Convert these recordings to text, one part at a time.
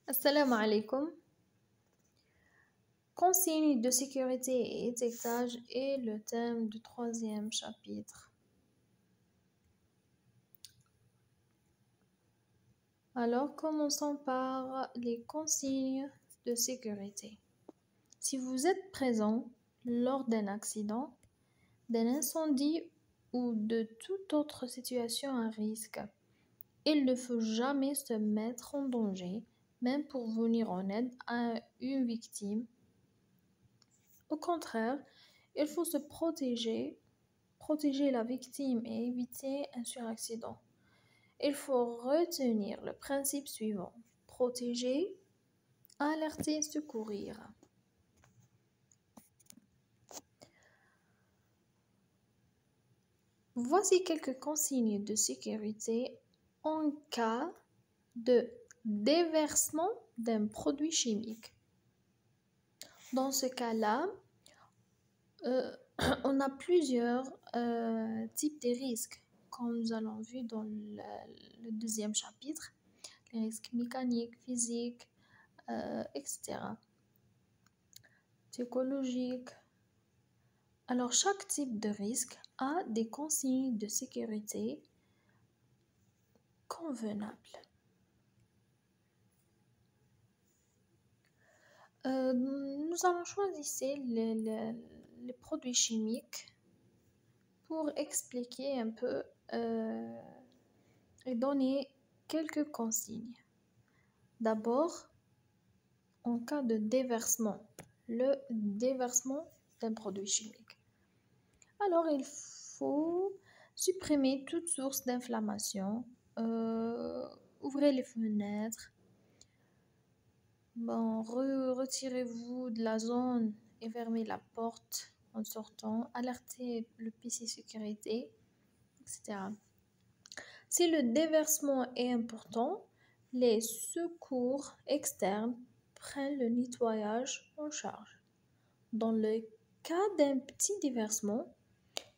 Assalamu alaikum. Consignes de sécurité et étiquetage est le thème du troisième chapitre. Alors, commençons par les consignes de sécurité. Si vous êtes présent lors d'un accident, d'un incendie ou de toute autre situation à risque, il ne faut jamais se mettre en danger, même pour venir en aide à une victime. Au contraire, il faut se protéger la victime et éviter un suraccident. Il faut retenir le principe suivant: protéger, alerter, secourir. Voici quelques consignes de sécurité en cas de déversement d'un produit chimique. Dans ce cas-là, on a plusieurs types de risques, comme nous allons vu dans le deuxième chapitre, les risques mécaniques, physiques, etc. Psychologiques. Alors, chaque type de risque a des consignes de sécurité convenables. Nous allons choisir les produits chimiques pour expliquer un peu et donner quelques consignes. D'abord, en cas de déversement, le déversement d'un produit chimique. Alors, il faut supprimer toute source d'inflammation, ouvrez les fenêtres, retirez-vous de la zone et fermez la porte en sortant, alertez le PC sécurité, etc. Si le déversement est important, les secours externes prennent le nettoyage en charge. Dans le cas d'un petit déversement,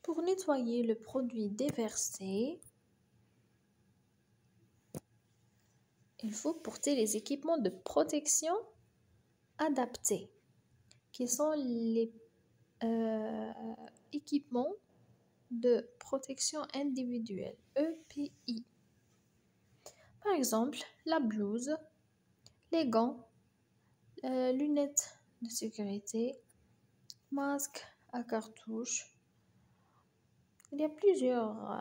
pour nettoyer le produit déversé, il faut porter les équipements de protection adaptés, qui sont les équipements de protection individuelle, EPI. Par exemple, la blouse, les gants, lunettes de sécurité, masque à cartouche. Il y a plusieurs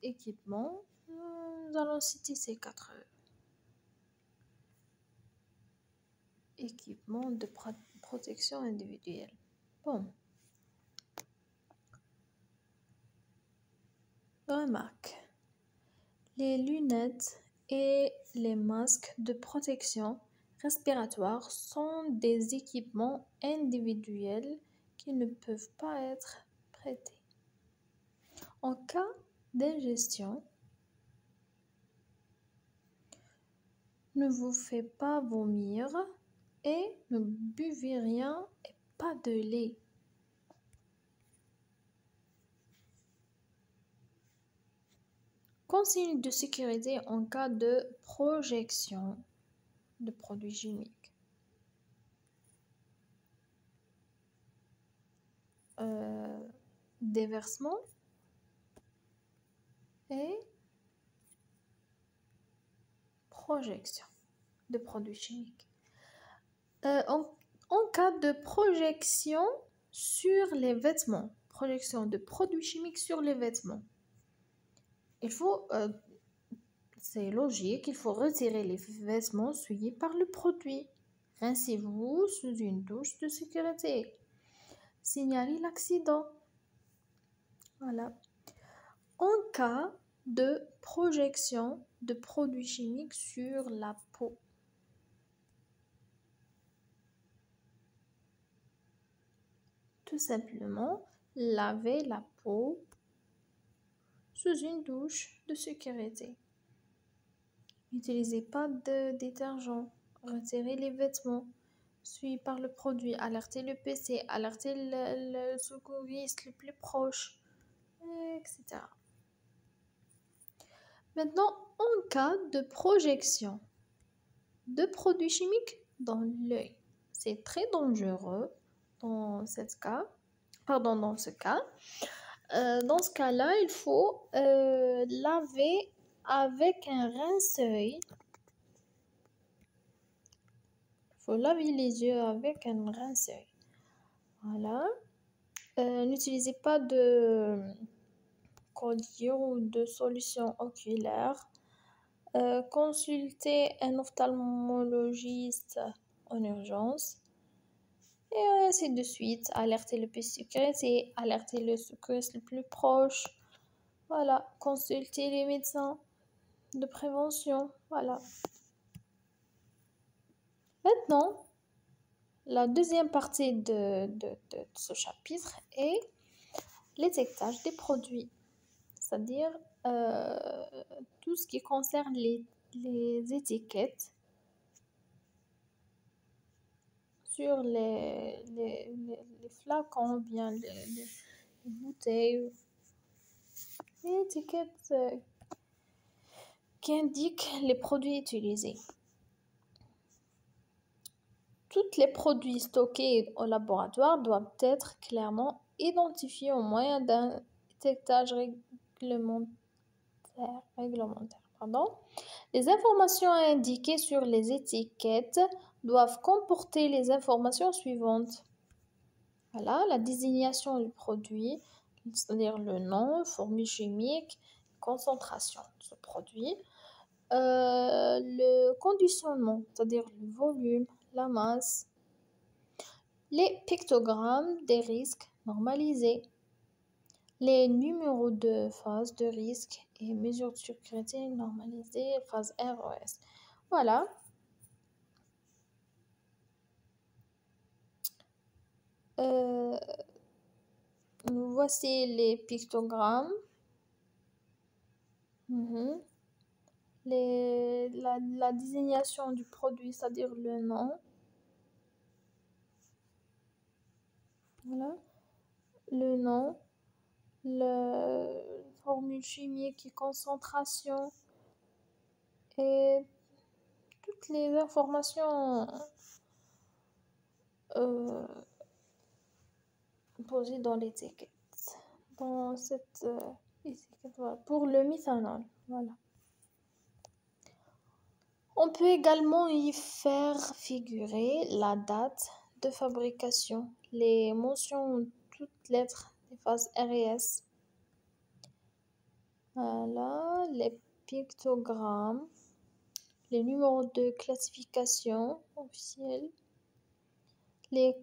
équipements. Nous allons citer ces 4 équipements de protection individuelle. Bon. Remarque. Les lunettes et les masques de protection respiratoire sont des équipements individuels qui ne peuvent pas être prêtés. En cas d'ingestion, ne vous faites pas vomir et ne buvez rien et pas de lait. Consignes de sécurité en cas de projection de produits chimiques. Déversement et projection de produits chimiques. En cas de projection sur les vêtements, projection de produits chimiques sur les vêtements, il faut, c'est logique, il faut retirer les vêtements souillés par le produit. Rincez-vous sous une douche de sécurité. Signalez l'accident. Voilà. En cas de projection de produits chimiques sur la peau, tout simplement, lavez la peau sous une douche de sécurité. N'utilisez pas de détergent. Retirez les vêtements suivis par le produit. Alertez le PC, alertez le secouriste le plus proche, etc. Maintenant, En cas de projection de produits chimiques dans l'œil, c'est très dangereux dans dans ce cas. Dans ce cas-là, il faut laver avec un rince-œil. Il faut laver les yeux avec un rince-œil. Voilà. N'utilisez pas de collier ou de solution oculaire. Consultez un ophtalmologiste en urgence. Et ainsi de suite. Alertez le sécurité, alertez le secours le plus proche. Voilà. Consultez les médecins de prévention. Voilà. Maintenant, la deuxième partie de ce chapitre est l'étiquetage des produits, c'est-à-dire tout ce qui concerne les étiquettes sur les flacons, bien les bouteilles, les étiquettes qui indiquent les produits utilisés. Tous les produits stockés au laboratoire doivent être clairement identifiés au moyen d'un étiquetage réglementaire. Les informations indiquées sur les étiquettes doivent comporter les informations suivantes. Voilà, la désignation du produit, c'est-à-dire le nom, formule chimique, concentration de ce produit. Le conditionnement, c'est-à-dire le volume, la masse. Les pictogrammes des risques normalisés. Les numéros de phase de risque et mesures de sécurité normalisées, phase ROS. Voilà. Voici les pictogrammes. La désignation du produit, c'est-à-dire le nom. Voilà. Le nom, la formule chimique et concentration et toutes les informations posées dans l'étiquette. Dans cette étiquette, voilà. Pour le méthanol, voilà. On peut également y faire figurer la date de fabrication, les mentions toutes lettres des phases RS. Voilà, les pictogrammes, les numéros de classification officiels, les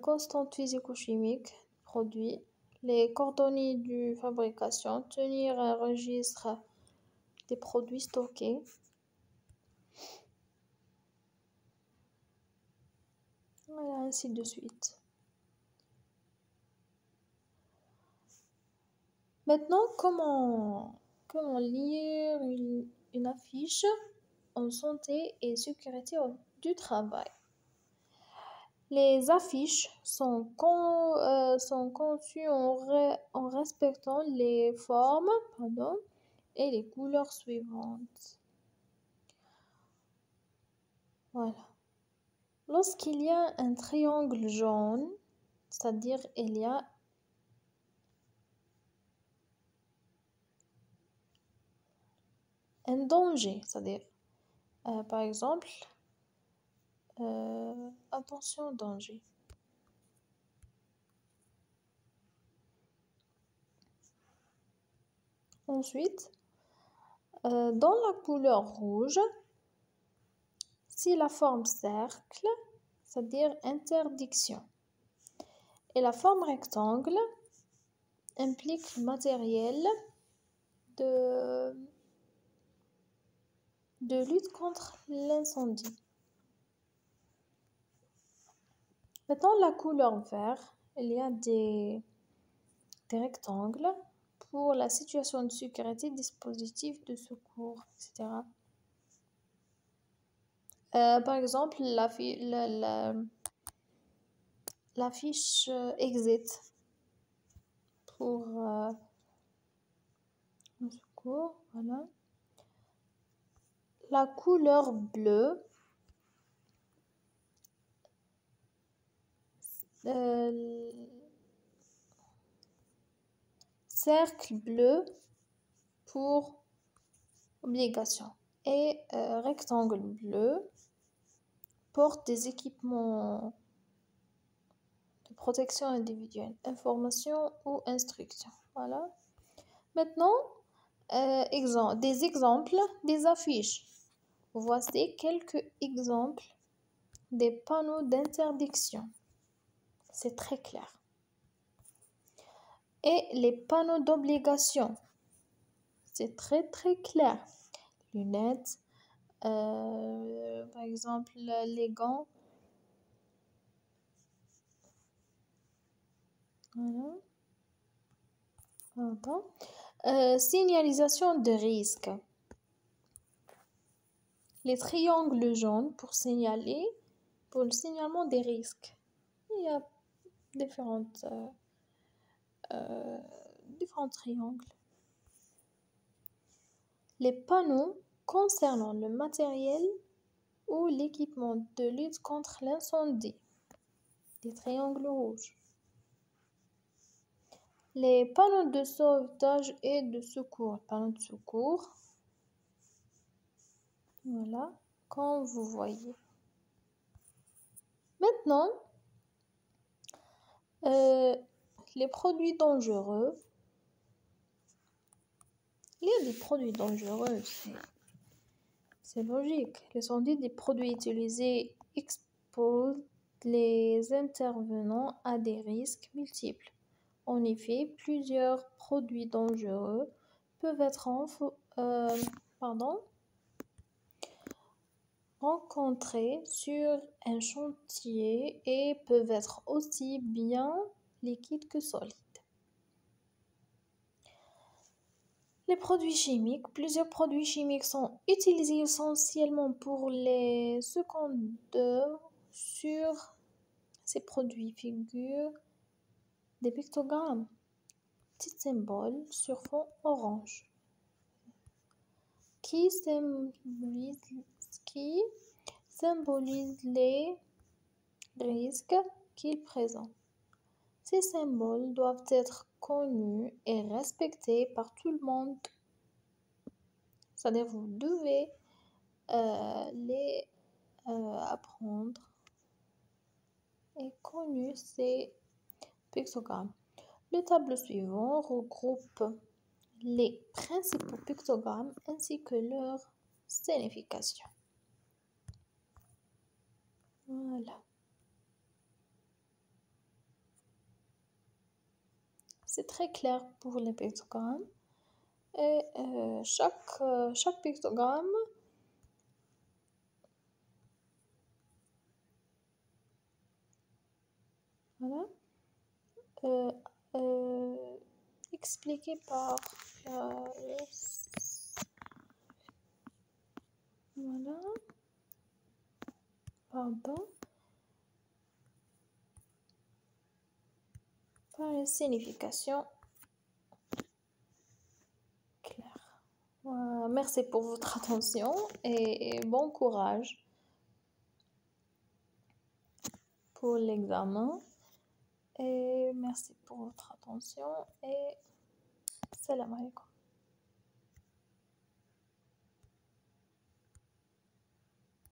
constantes physico-chimiques produits, les coordonnées de fabrication, tenir un registre des produits stockés. Voilà, ainsi de suite. Maintenant, comment lire une affiche en santé et sécurité du travail? Les affiches sont conçues en respectant les formes et les couleurs suivantes. Voilà. Lorsqu'il y a un triangle jaune, c'est-à-dire il y a un danger, c'est-à-dire par exemple, attention danger. Ensuite, dans la couleur rouge, si la forme cercle, c'est-à-dire interdiction, et la forme rectangle implique matériel de lutte contre l'incendie. Maintenant, la couleur vert, il y a des rectangles pour la situation de sécurité, dispositif de secours, etc. Par exemple, la fiche exit pour le secours, voilà. la couleur bleue, cercle bleu pour obligation et rectangle bleu porte des équipements de protection individuelle, information ou instruction. Voilà. Maintenant, des exemples des affiches. Voici quelques exemples des panneaux d'interdiction. C'est très clair. Et les panneaux d'obligation. C'est très très clair. Lunettes, par exemple les gants. Voilà. Pardon. Signalisation de risque. Les triangles jaunes pour le signalement des risques. Il y a différents triangles. Les panneaux concernant le matériel ou l'équipement de lutte contre l'incendie. Des triangles rouges. Les panneaux de sauvetage et de secours. Panneaux de secours. Voilà, comme vous voyez. Maintenant, les produits dangereux. Il y a des produits dangereux, c'est logique. L'incendie des produits utilisés expose les intervenants à des risques multiples. En effet, plusieurs produits dangereux peuvent être rencontrés sur un chantier et peuvent être aussi bien liquides que solides. Les produits chimiques. Plusieurs produits chimiques sont utilisés essentiellement pour les secondeurs. Sur ces produits figurent des pictogrammes, petits symboles sur fond orange, qui symbolisent les risques qu'ils présentent. Ces symboles doivent être connus et respectés par tout le monde. C'est-à-dire vous devez les apprendre et connaître ces pictogrammes. Le tableau suivant regroupe les principaux pictogrammes ainsi que leur signification. Voilà. C'est très clair pour les pictogrammes. Et chaque pictogramme voilà, expliqué par voilà, par la signification claire. Voilà, merci pour votre attention et bon courage pour l'examen. Et merci pour votre attention et salam alaikum.